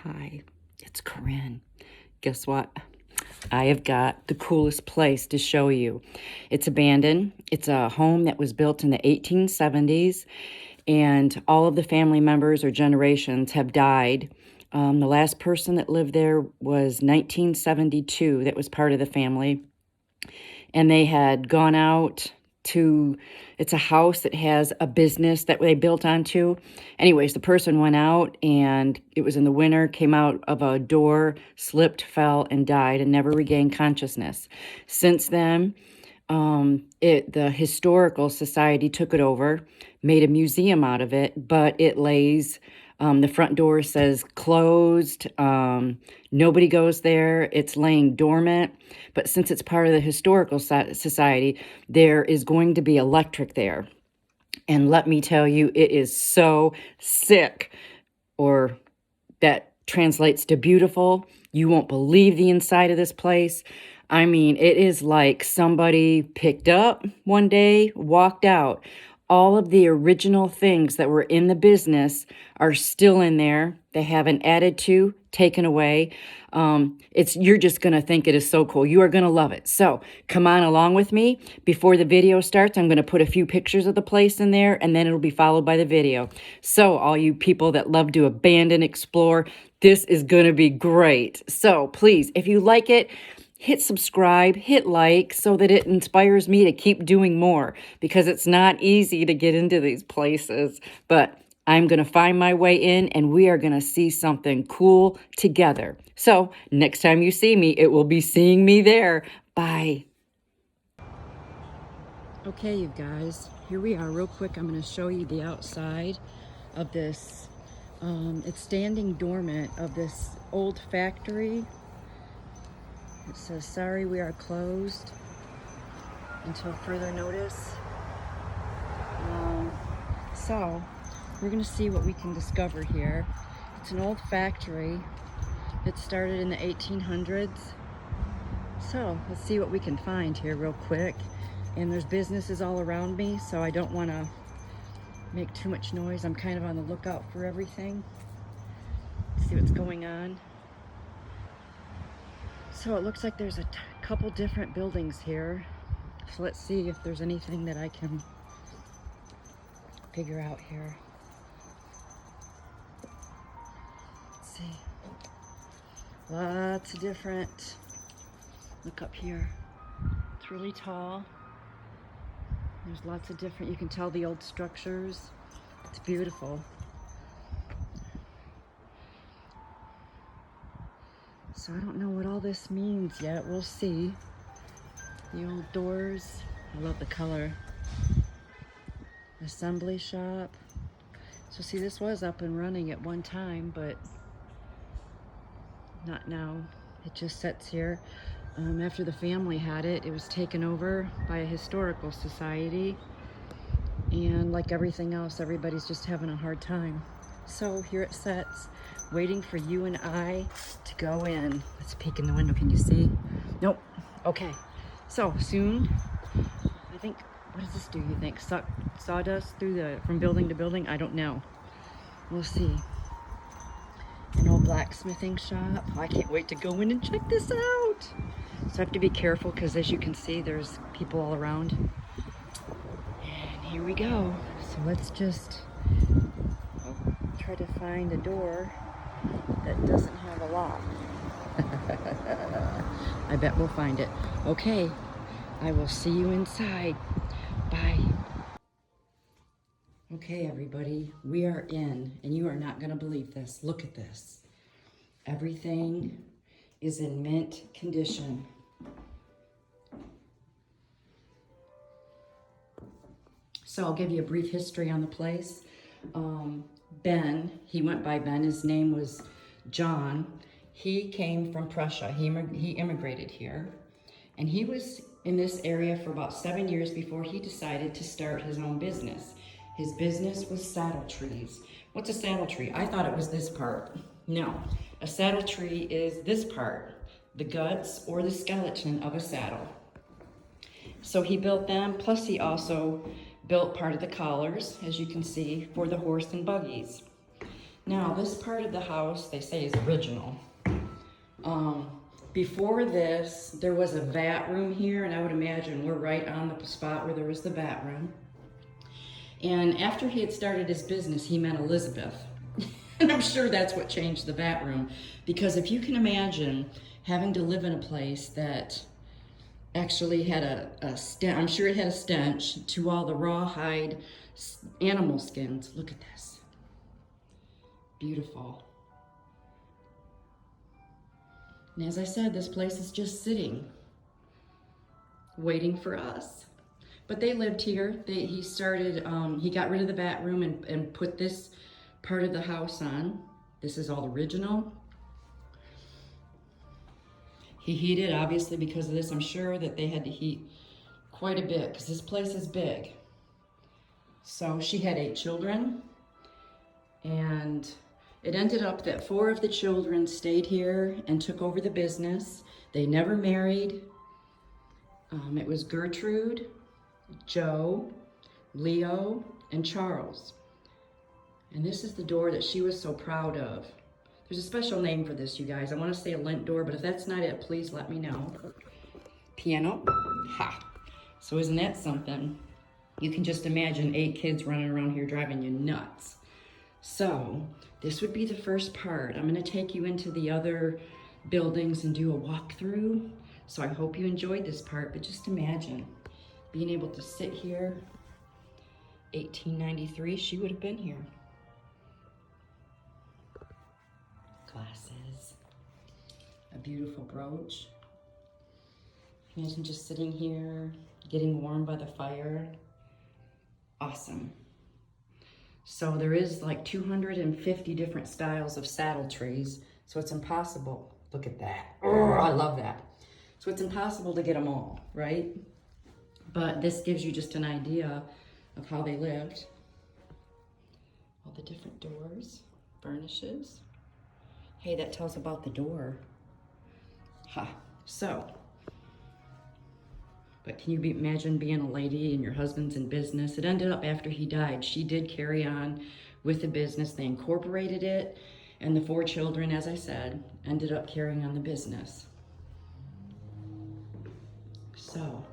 Hi, it's Corinne. Guess what? I have got the coolest place to show you. It's abandoned. It's a home that was built in the 1870s, and all of the family members or generations have died. The last person that lived there was 1972, that was part of the family. And they had gone out to, it's a house that has a business that they built onto. Anyways, the person went out and it was in the winter, came out of a door, slipped, fell, and died and never regained consciousness. Since then, the historical society took it over, made a museum out of it, but it lays, the front door says closed. Nobody goes there. It's laying dormant. But since it's part of the historical society, there is going to be electric there. And let me tell you, it is so sick, or that translates to beautiful. You won't believe the inside of this place. I mean, it is like somebody picked up one day, walked out. All of the original things that were in the business are still in there. They haven't added to, taken away. You're just going to think it is so cool. You are going to love it. So come on along with me. Before the video starts, I'm going to put a few pictures of the place in there, and then it'll be followed by the video. So all you people that love to abandon, explore, this is going to be great. So please, if you like it, hit subscribe, hit like, so that it inspires me to keep doing more, because it's not easy to get into these places. But I'm going to find my way in, and we are going to see something cool together. So next time you see me, it will be seeing me there. Bye. Okay, you guys, here we are real quick. I'm going to show you the outside of this. It's standing dormant of this old factory. It says, sorry, we are closed until further notice. So we're going to see what we can discover here. It's an old factory that started in the 1800s. So let's see what we can find here real quick. And there's businesses all around me, so I don't want to make too much noise. I'm kind of on the lookout for everything. See what's going on. So it looks like there's a couple different buildings here. So let's see if there's anything that I can figure out here. Let's see. Lots of different. Look up here. It's really tall. There's lots of different, you can tell the old structures. It's beautiful. So I don't know what all this means yet. We'll see. The old doors. I love the color. Assembly shop. So see, this was up and running at one time, but not now. It just sits here. After the family had it, it was taken over by a historical society. And like everything else, everybody's just having a hard time. So here it sits, waiting for you and I to go in. Let's peek in the window. Can you see? Nope. Okay. So soon, I think, what does this do, you think? Suck sawdust from building to building? I don't know. We'll see. An old blacksmithing shop. I can't wait to go in and check this out. So I have to be careful because, as you can see, there's people all around. And here we go. So let's just try to find a door that doesn't have a lock. I bet we'll find it. Okay, I will see you inside. Bye. Okay, everybody, we are in, and you are not going to believe this. Look at this. Everything is in mint condition. So I'll give you a brief history on the place. Ben, he went by Ben, his name was John. He came from Prussia. He immigrated here. And he was in this area for about 7 years before he decided to start his own business. His business was saddle trees. What's a saddle tree? I thought it was this part. No, a saddle tree is this part, the guts or the skeleton of a saddle. So he built them, plus he also built part of the collars, as you can see, for the horse and buggies. Now, this part of the house, they say is original. Before this, there was a vat room here, and I would imagine we're right on the spot where there was the vat room. And after he had started his business, he met Elizabeth. And I'm sure that's what changed the vat room. Because if you can imagine having to live in a place that actually had a stench, I'm sure it had a stench to all the rawhide animal skins. Look at this. Beautiful. And as I said, this place is just sitting, waiting for us. But they lived here. He got rid of the vat room and put this part of the house on. This is all original. He heated, obviously, because of this. I'm sure that they had to heat quite a bit because this place is big. So she had 8 children, and it ended up that 4 of the children stayed here and took over the business. They never married. It was Gertrude, Joe, Leo, and Charles. And this is the door that she was so proud of. There's a special name for this, you guys. I want to say a lint door, but if that's not it, please let me know. Piano. Ha! So isn't that something? You can just imagine 8 kids running around here driving you nuts. So this would be the first part. I'm going to take you into the other buildings and do a walkthrough. So I hope you enjoyed this part, but just imagine being able to sit here. 1893, she would have been here. Glasses, a beautiful brooch. Imagine just sitting here, getting warm by the fire. Awesome. So there is like 250 different styles of saddle trees, so it's impossible. Look at that. Oh, I love that. So it's impossible to get them all, right? But this gives you just an idea of how they lived. All the different doors, burnishes. Hey, that tells about the door. Ha, so. But can you imagine being a lady and your husband's in business? It ended up after he died, she did carry on with the business. They incorporated it, and the 4 children, as I said, ended up carrying on the business. So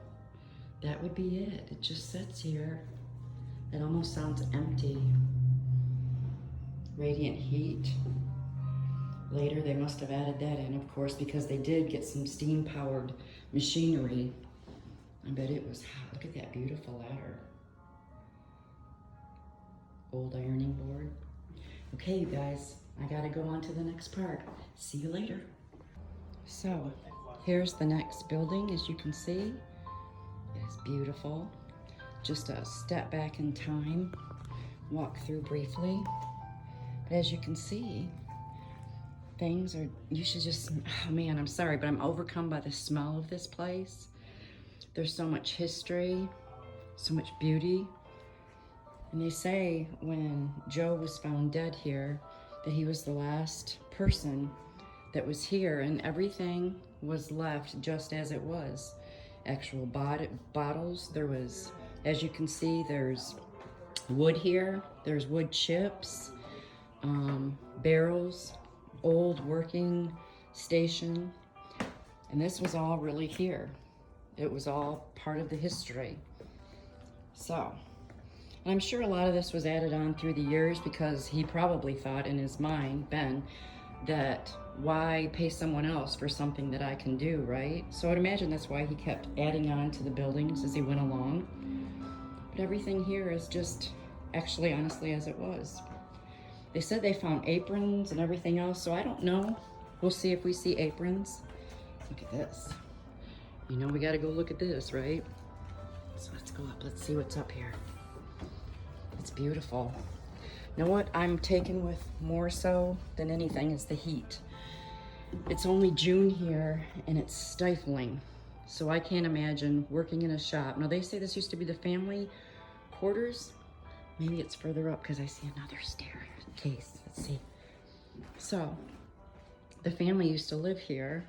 that would be it. It just sits here. It almost sounds empty. Radiant heat. Later, they must have added that in, of course, because they did get some steam-powered machinery. I bet it was hot. Look at that beautiful ladder. Old ironing board. Okay, you guys, I gotta go on to the next part. See you later. So, here's the next building, as you can see. It is beautiful. Just a step back in time, walk through briefly. But as you can see, things are, you should just, oh man, I'm sorry, but I'm overcome by the smell of this place. There's so much history, so much beauty. And they say when Joe was found dead here, that he was the last person that was here, and everything was left just as it was. Actual bottles, there was, as you can see, there's wood here, there's wood chips, barrels, old working station, and this was all really here. It was all part of the history. So, and I'm sure a lot of this was added on through the years because he probably thought in his mind, Ben, that why pay someone else for something that I can do, right? So I'd imagine that's why he kept adding on to the buildings as he went along. But everything here is just actually honestly as it was. They said they found aprons and everything else, so I don't know. We'll see if we see aprons. Look at this. You know we gotta go look at this, right? So let's go up, let's see what's up here. It's beautiful. You know what I'm taken with more so than anything is the heat. It's only June here and it's stifling. So I can't imagine working in a shop. Now they say this used to be the family quarters. Maybe it's further up because I see another staircase. Let's see. So the family used to live here,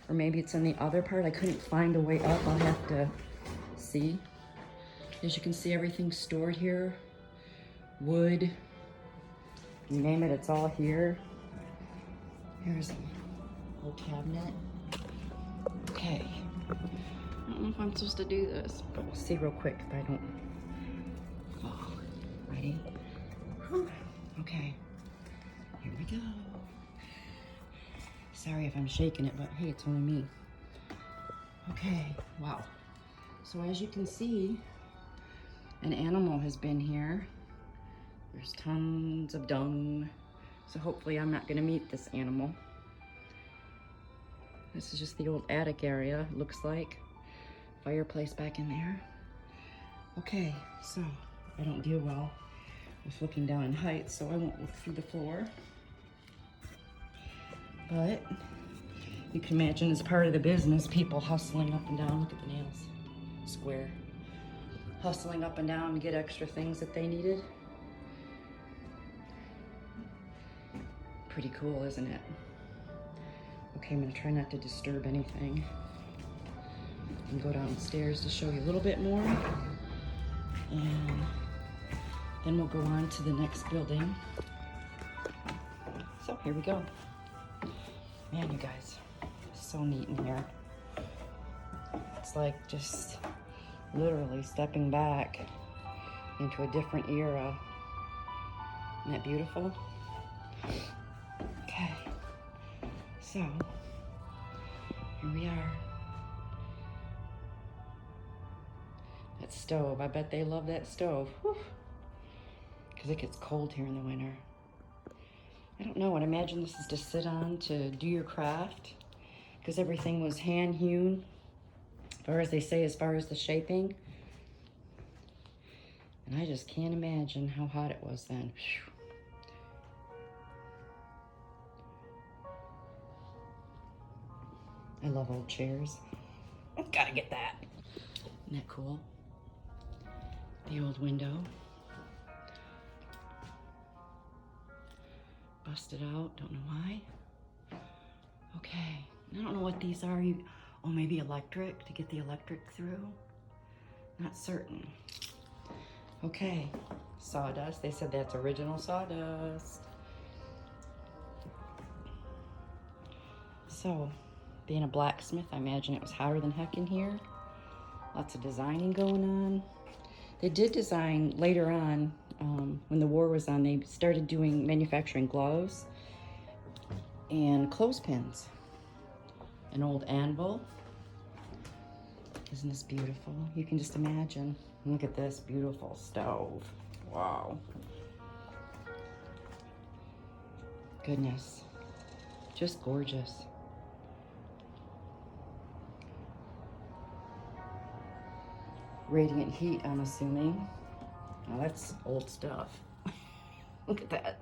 or maybe it's in the other part. I couldn't find a way up. I'll have to see. As you can see, everything's stored here. Wood, You name it, it's all here. Here's a little cabinet. Okay. I don't know if I'm supposed to do this, but we'll see real quick if I don't fall. Ready? Whew. Okay. Here we go. Sorry if I'm shaking it, but hey, it's only me. Okay, wow. So as you can see, an animal has been here. There's tons of dung. So hopefully I'm not gonna meet this animal. This is just the old attic area, it looks like. Fireplace back in there. Okay, so I don't deal well with looking down in heights, so I won't look through the floor. But you can imagine as part of the business, people hustling up and down. Look at the nails, square. Hustling up and down to get extra things that they needed. Pretty cool, isn't it? Okay, I'm gonna try not to disturb anything. And go downstairs to show you a little bit more. And then we'll go on to the next building. So here we go. Man, you guys, so neat in here. It's like just literally stepping back into a different era. Isn't that beautiful? Okay, so here we are. That stove, I bet they love that stove. Because it gets cold here in the winter. I don't know, I'd imagine this is to sit on to do your craft. Because everything was hand hewn, or as they say, as far as the shaping. And I just can't imagine how hot it was then. Whew. I love old chairs. Gotta get that. Isn't that cool? The old window. Busted out, don't know why. Okay, I don't know what these are. Oh, maybe electric, to get the electric through? Not certain. Okay, sawdust. They said that's original sawdust. So, being a blacksmith, I imagine it was hotter than heck in here. Lots of designing going on. They did design later on, when the war was on, they started doing manufacturing gloves and clothespins. An old anvil. Isn't this beautiful? You can just imagine. Look at this beautiful stove. Wow. Goodness. Just gorgeous. Radiant heat, I'm assuming. Now that's old stuff. Look at that.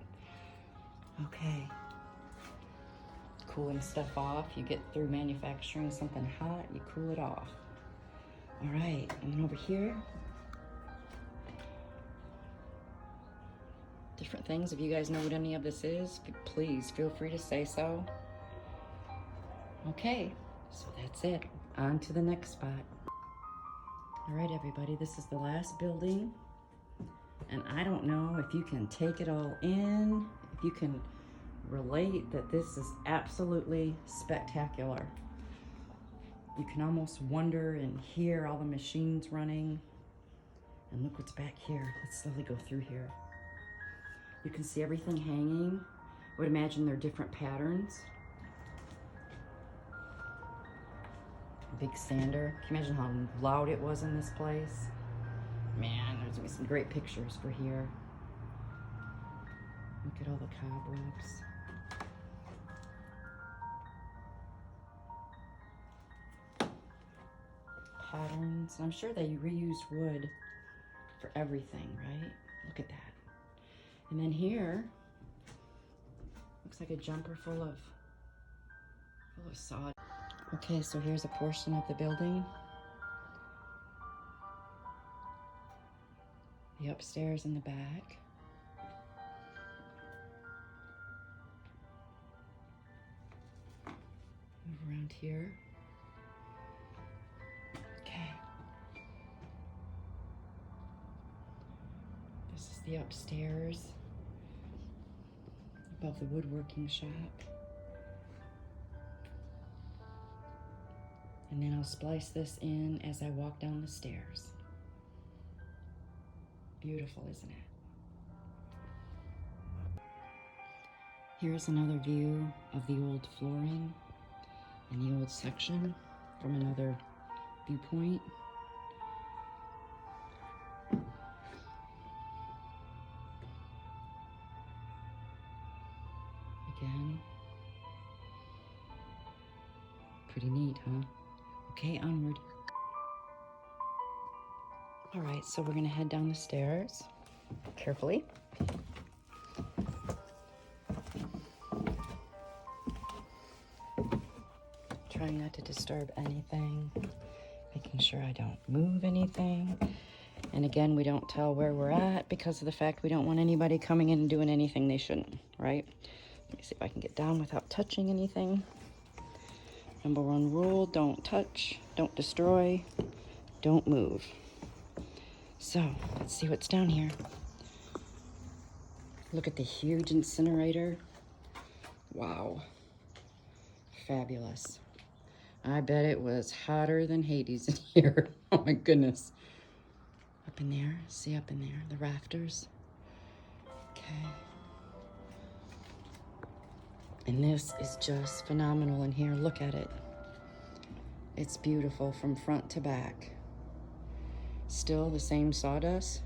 Okay. Cooling stuff off. You get through manufacturing something hot, you cool it off. All right, and then over here, different things. If you guys know what any of this is, please feel free to say so. Okay, so that's it. On to the next spot. All right, everybody, this is the last building. And I don't know if you can take it all in, if you can relate that this is absolutely spectacular. You can almost wonder and hear all the machines running. And look what's back here. Let's slowly go through here. You can see everything hanging. I would imagine they're different patterns. A big sander. Can you imagine how loud it was in this place? Man, there's gonna be some great pictures for here. Look at all the cobwebs. Patterns. I'm sure they reused wood for everything, right? Look at that. And then here, looks like a jumper full of sod. Okay, so here's a portion of the building. The upstairs and the back. Move around here. Okay. This is the upstairs. above the woodworking shop. And then I'll splice this in as I walk down the stairs. Beautiful, isn't it? Here's another view of the old flooring in the old section from another viewpoint. Again, pretty neat, huh? Okay, onward. All right, so we're gonna head down the stairs carefully. Trying not to disturb anything, making sure I don't move anything. And again, we don't tell where we're at because of the fact we don't want anybody coming in and doing anything they shouldn't, right? Let me see if I can get down without touching anything. Number one rule, don't touch, don't destroy, don't move. So, let's see what's down here. Look at the huge incinerator. Wow. Fabulous. I bet it was hotter than Hades in here. Oh my goodness. Up in there, see up in there, the rafters. Okay. And this is just phenomenal in here. Look at it. It's beautiful from front to back. Still the same sawdust.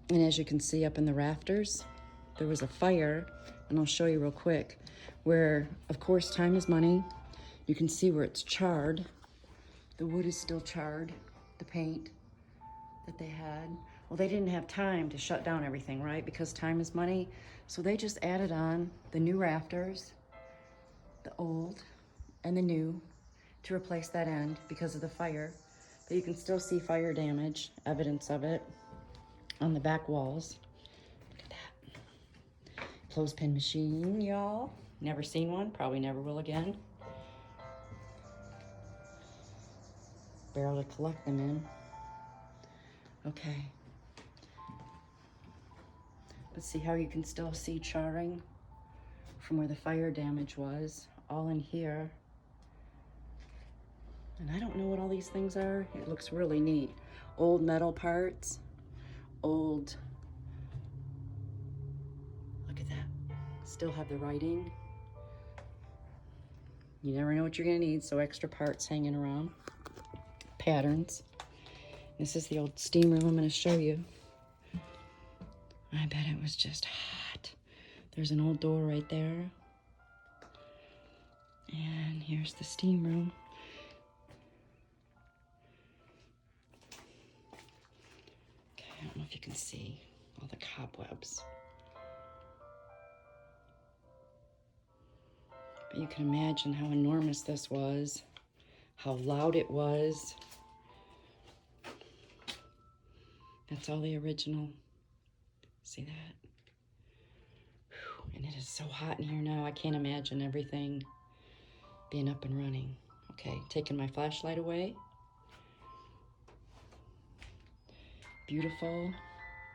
And as you can see up in the rafters, there was a fire, and I'll show you real quick, where, of course, time is money. You can see where it's charred. The wood is still charred, the paint that they had. Well, they didn't have time to shut down everything, right? Because time is money. So they just added on the new rafters, the old and the new, to replace that end because of the fire. But you can still see fire damage, evidence of it, on the back walls. Look at that. Clothespin machine, y'all. Never seen one, probably never will again. Barrel to collect them in. Okay. Let's see how you can still see charring from where the fire damage was, all in here. And I don't know what all these things are. It looks really neat. Old metal parts, old, look at that. Still have the writing. You never know what you're gonna need, so extra parts hanging around. Patterns. This is the old steam room I'm gonna show you. I bet it was just hot. There's an old door right there. And here's the steam room. Okay, I don't know if you can see all the cobwebs. But you can imagine how enormous this was, how loud it was. That's all the original. See that? Whew. And it is so hot in here now, I can't imagine everything being up and running. Okay, taking my flashlight away. Beautiful,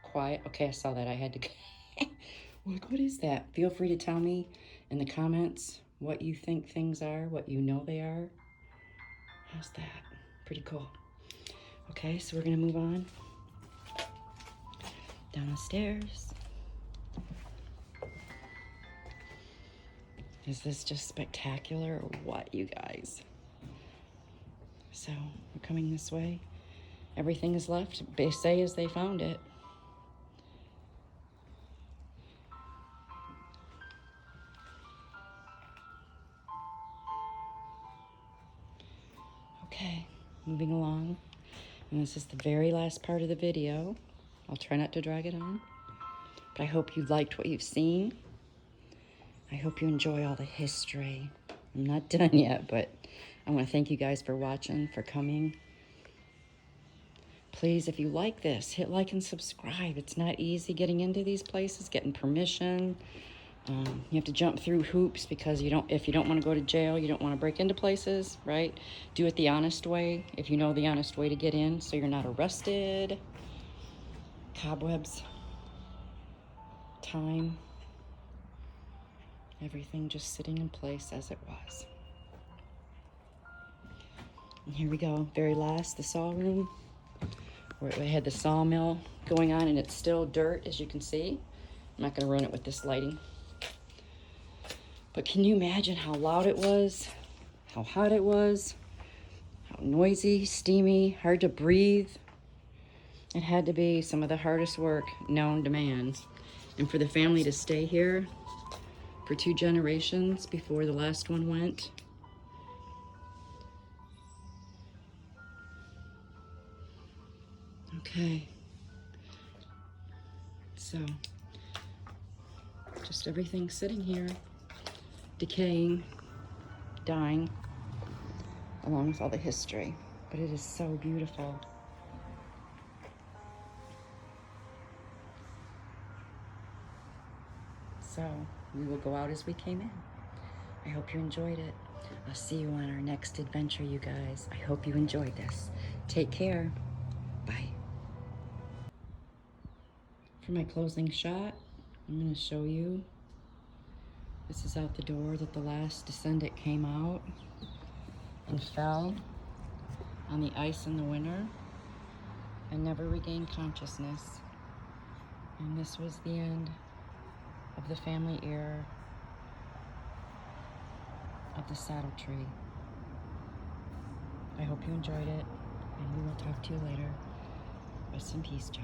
quiet. Okay, I saw that. I had to. What is that? Feel free to tell me in the comments what you think things are, what you know they are. How's that? Pretty cool. Okay, so we're gonna move on down the stairs. Is this just spectacular or what, you guys? So we're coming this way. Everything is left. They say as they found it. Okay, moving along. And this is the very last part of the video. I'll try not to drag it on. But I hope you liked what you've seen. I hope you enjoy all the history. I'm not done yet, but I want to thank you guys for watching, for coming. Please, if you like this, hit like and subscribe. It's not easy getting into these places, getting permission. You have to jump through hoops because if you don't want to go to jail, you don't want to break into places, right? Do it the honest way, if you know the honest way to get in, so you're not arrested. Cobwebs. time. Everything just sitting in place as it was. And here we go, very last, the saw room, where we had the sawmill going on, and it's still dirt, as you can see. I'm not gonna ruin it with this lighting. But can you imagine how loud it was, how hot it was, how noisy, steamy, hard to breathe? It had to be some of the hardest work known to man. And for the family to stay here for 2 generations before the last one went. Okay. So, just everything sitting here, decaying, dying, along with all the history. But it is so beautiful. So, we will go out as we came in. I hope you enjoyed it. I'll see you on our next adventure, you guys. I hope you enjoyed this. Take care. Bye. For my closing shot, I'm going to show you. This is out the door that the last descendant came out and fell on the ice in the winter and never regained consciousness. And this was the end of the family era of the saddle tree. I hope you enjoyed it, and we will talk to you later. Rest in peace, Joe.